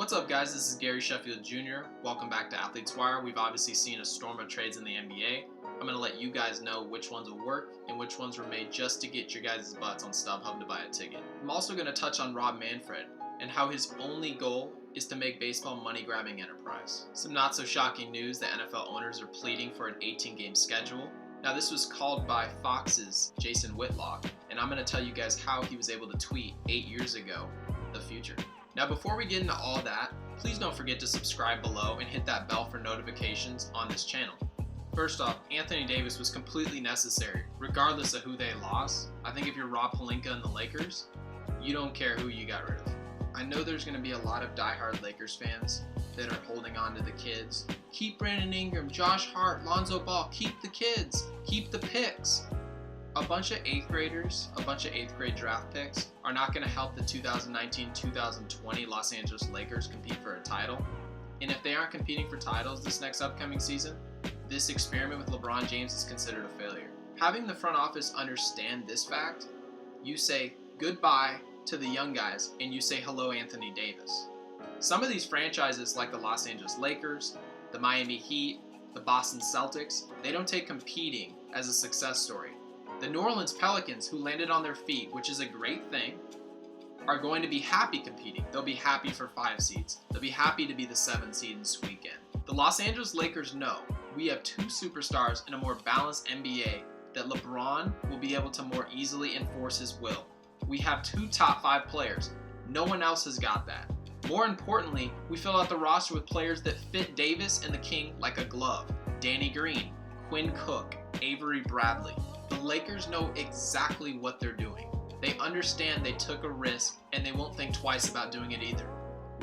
What's up, guys? This is Gary Sheffield Jr. Welcome back to Athletes Wire. We've obviously seen a storm of trades in the NBA. I'm going to let you guys know which ones will work and which ones were made just to get your guys' butts on StubHub to buy a ticket. I'm also going to touch on Rob Manfred and how his only goal is to make baseball money-grabbing enterprise. Some not so shocking news that NFL owners are pleading for an 18-game schedule. Now, this was called by Fox's Jason Whitlock, and I'm going to tell you guys how he was able to tweet 8 years ago the future. Now, before we get into all that, please don't forget to subscribe below and hit that bell for notifications on this channel. First off, Anthony Davis was completely necessary, regardless of who they lost. I think if you're Rob Pelinka and the Lakers, you don't care who you got rid of. I know there's going to be a lot of diehard Lakers fans that are holding on to the kids. Keep Brandon Ingram, Josh Hart, Lonzo Ball, keep the kids, keep the picks. A bunch of 8th graders, a bunch of 8th grade draft picks are not going to help the 2019-2020 Los Angeles Lakers compete for a title. And if they aren't competing for titles this next upcoming season, this experiment with LeBron James is considered a failure. Having the front office understand this fact, you say goodbye to the young guys and you say hello Anthony Davis. Some of these franchises like the Los Angeles Lakers, the Miami Heat, the Boston Celtics, they don't take competing as a success story. The New Orleans Pelicans, who landed on their feet, which is a great thing, are going to be happy competing. They'll be happy for 5 seeds. They'll be happy to be the 7 seed this weekend. The Los Angeles Lakers know we have 2 superstars in a more balanced NBA that LeBron will be able to more easily enforce his will. We have 2 top 5 players. No one else has got that. More importantly, we fill out the roster with players that fit Davis and the King like a glove. Danny Green, Quinn Cook, Avery Bradley. The Lakers know exactly what they're doing. They understand they took a risk and they won't think twice about doing it either.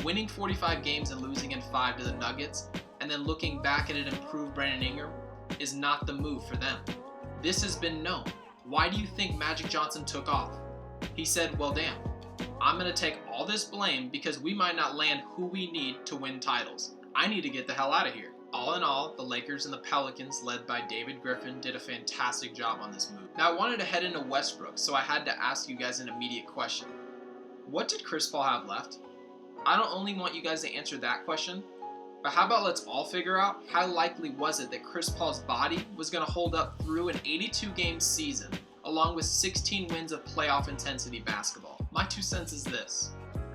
Winning 45 games and losing in 5 to the Nuggets and then looking back at it and prove Brandon Ingram is not the move for them. This has been known. Why do you think Magic Johnson took off? He said, well, damn, I'm going to take all this blame because we might not land who we need to win titles. I need to get the hell out of here. All in all, the Lakers and the Pelicans, led by David Griffin, did a fantastic job on this move. Now, I wanted to head into Westbrook, so I had to ask you guys an immediate question. What did Chris Paul have left? I don't only want you guys to answer that question, but how about let's all figure out how likely was it that Chris Paul's body was going to hold up through an 82-game season, along with 16 wins of playoff intensity basketball? My 2 cents is this.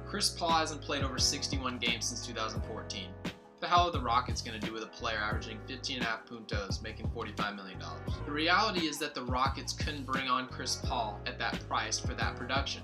Chris Paul hasn't played over 61 games since 2014. The hell are the Rockets going to do with a player averaging 15.5 puntos, making $45 million? The reality is that the Rockets couldn't bring on Chris Paul at that price for that production.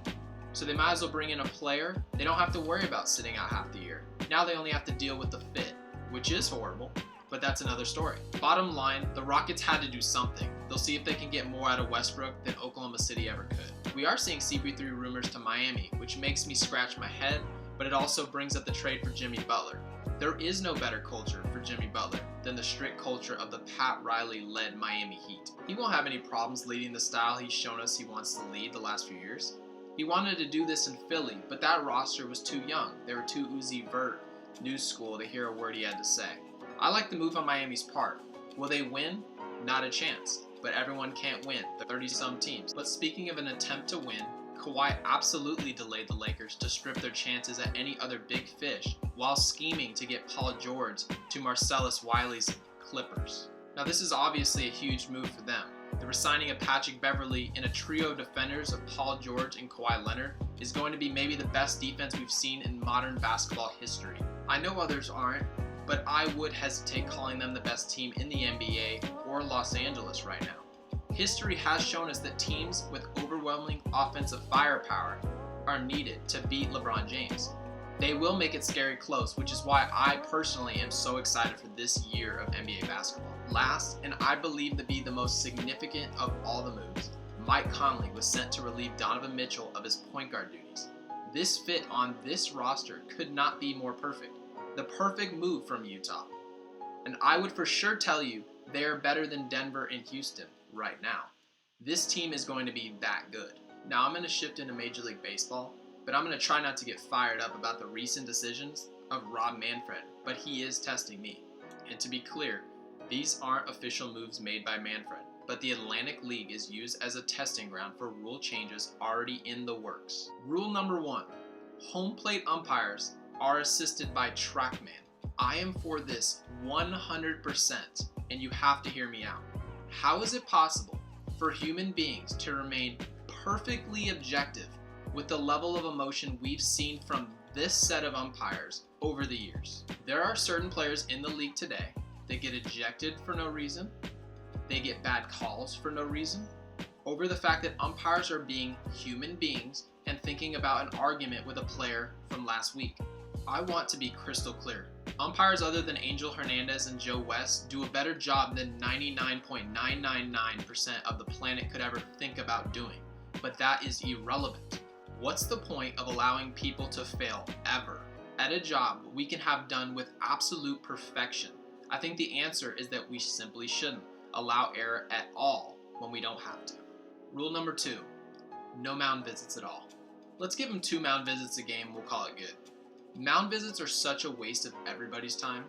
So they might as well bring in a player they don't have to worry about sitting out half the year. Now they only have to deal with the fit, which is horrible, but that's another story. Bottom line, the Rockets had to do something. They'll see if they can get more out of Westbrook than Oklahoma City ever could. We are seeing CP3 rumors to Miami, which makes me scratch my head, but it also brings up the trade for Jimmy Butler. There is no better culture for Jimmy Butler than the strict culture of the Pat Riley-led Miami Heat. He won't have any problems leading the style he's shown us he wants to lead the last few years. He wanted to do this in Philly, but that roster was too young. They were too Uzi Vert, new school, to hear a word he had to say. I like the move on Miami's part. Will they win? Not a chance. But everyone can't win, the 30-some teams. But speaking of an attempt to win, Kawhi absolutely delayed the Lakers to strip their chances at any other big fish while scheming to get Paul George to Marcellus Wiley's Clippers. Now, this is obviously a huge move for them. The re-signing of Patrick Beverley in a trio of defenders of Paul George and Kawhi Leonard is going to be maybe the best defense we've seen in modern basketball history. I know others aren't, but I would hesitate calling them the best team in the NBA or Los Angeles right now. History has shown us that teams with overwhelming offensive firepower are needed to beat LeBron James. They will make it scary close, which is why I personally am so excited for this year of NBA basketball. Last, and I believe to be the most significant of all the moves, Mike Conley was sent to relieve Donovan Mitchell of his point guard duties. This fit on this roster could not be more perfect. The perfect move from Utah. And I would for sure tell you they are better than Denver and Houston right now. This team is going to be that good. Now I'm going to shift into Major League Baseball, but I'm going to try not to get fired up about the recent decisions of Rob Manfred, but he is testing me. And to be clear, these aren't official moves made by Manfred, but the Atlantic League is used as a testing ground for rule changes already in the works. Rule number 1, home plate umpires are assisted by TrackMan. I am for this 100%, and you have to hear me out. How is it possible for human beings to remain perfectly objective with the level of emotion we've seen from this set of umpires over the years? There are certain players in the league today that get ejected for no reason. They get bad calls for no reason over the fact that umpires are being human beings and thinking about an argument with a player from last week. I want to be crystal clear. Umpires other than Angel Hernandez and Joe West do a better job than 99.999% of the planet could ever think about doing, but that is irrelevant. What's the point of allowing people to fail ever at a job we can have done with absolute perfection? I think the answer is that we simply shouldn't allow error at all when we don't have to. Rule number 2, no mound visits at all. Let's give them 2 mound visits a game, we'll call it good. Mound visits are such a waste of everybody's time.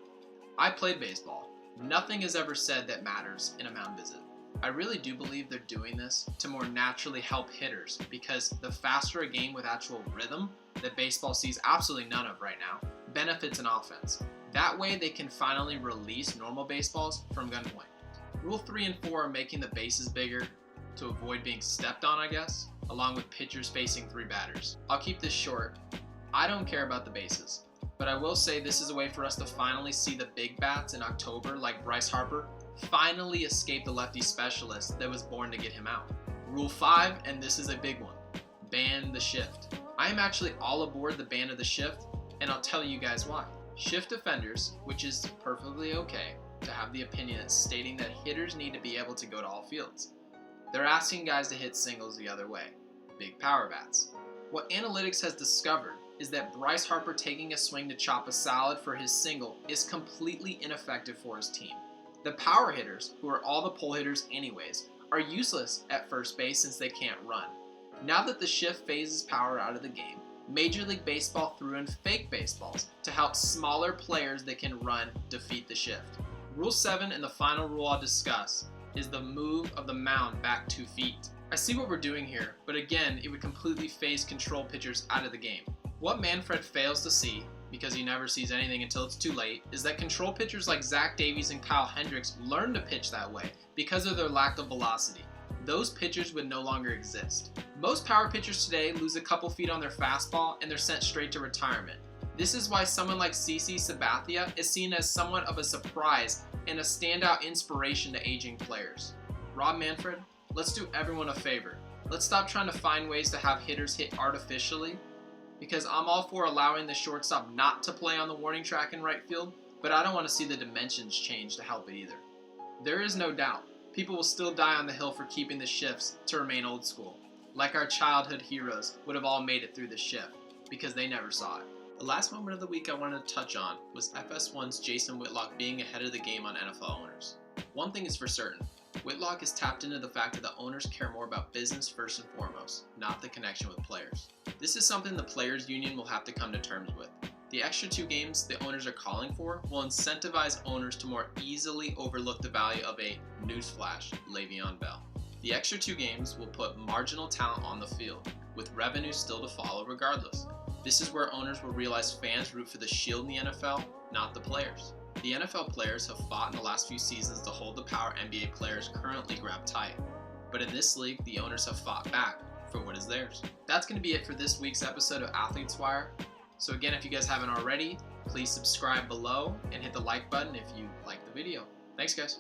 I played baseball. Nothing is ever said that matters in a mound visit. I really do believe they're doing this to more naturally help hitters, because the faster a game with actual rhythm that baseball sees absolutely none of right now benefits an offense. That way they can finally release normal baseballs from gunpoint. Rule 3 and 4 are making the bases bigger to avoid being stepped on, I guess, along with pitchers facing 3 batters. I'll keep this short. I don't care about the bases, but I will say this is a way for us to finally see the big bats in October, like Bryce Harper, finally escape the lefty specialist that was born to get him out. Rule 5, and this is a big one, ban the shift. I am actually all aboard the ban of the shift, and I'll tell you guys why. Shift offenders, which is perfectly okay to have the opinion that's stating that hitters need to be able to go to all fields. They're asking guys to hit singles the other way, big power bats. What analytics has discovered is that Bryce Harper taking a swing to chop a salad for his single is completely ineffective for his team. The power hitters, who are all the pull hitters anyways, are useless at first base since they can't run. Now that the shift phases power out of the game, Major League Baseball threw in fake baseballs to help smaller players that can run defeat the shift. Rule 7, and the final rule I'll discuss, is the move of the mound back 2 feet. I see what we're doing here, but again, it would completely phase control pitchers out of the game. What Manfred fails to see, because he never sees anything until it's too late, is that control pitchers like Zach Davies and Kyle Hendricks learn to pitch that way because of their lack of velocity. Those pitchers would no longer exist. Most power pitchers today lose a couple feet on their fastball and they're sent straight to retirement. This is why someone like CC Sabathia is seen as somewhat of a surprise and a standout inspiration to aging players. Rob Manfred, let's do everyone a favor. Let's stop trying to find ways to have hitters hit artificially, because I'm all for allowing the shortstop not to play on the warning track in right field, but I don't want to see the dimensions change to help it either. There is no doubt, people will still die on the hill for keeping the shifts to remain old school, like our childhood heroes would have all made it through the shift, because they never saw it. The last moment of the week I wanted to touch on was FS1's Jason Whitlock being ahead of the game on NFL owners. One thing is for certain, Whitlock has tapped into the fact that the owners care more about business first and foremost, not the connection with players. This is something the players union will have to come to terms with. The extra 2 games the owners are calling for will incentivize owners to more easily overlook the value of a newsflash, Le'Veon Bell. The extra 2 games will put marginal talent on the field, with revenue still to follow regardless. This is where owners will realize fans root for the shield in the NFL, not the players. The NFL players have fought in the last few seasons to hold the power NBA players currently grab tight. But in this league, the owners have fought back for what is theirs. That's going to be it for this week's episode of Athletes Wire. So again, if you guys haven't already, please subscribe below and hit the like button if you like the video. Thanks, guys.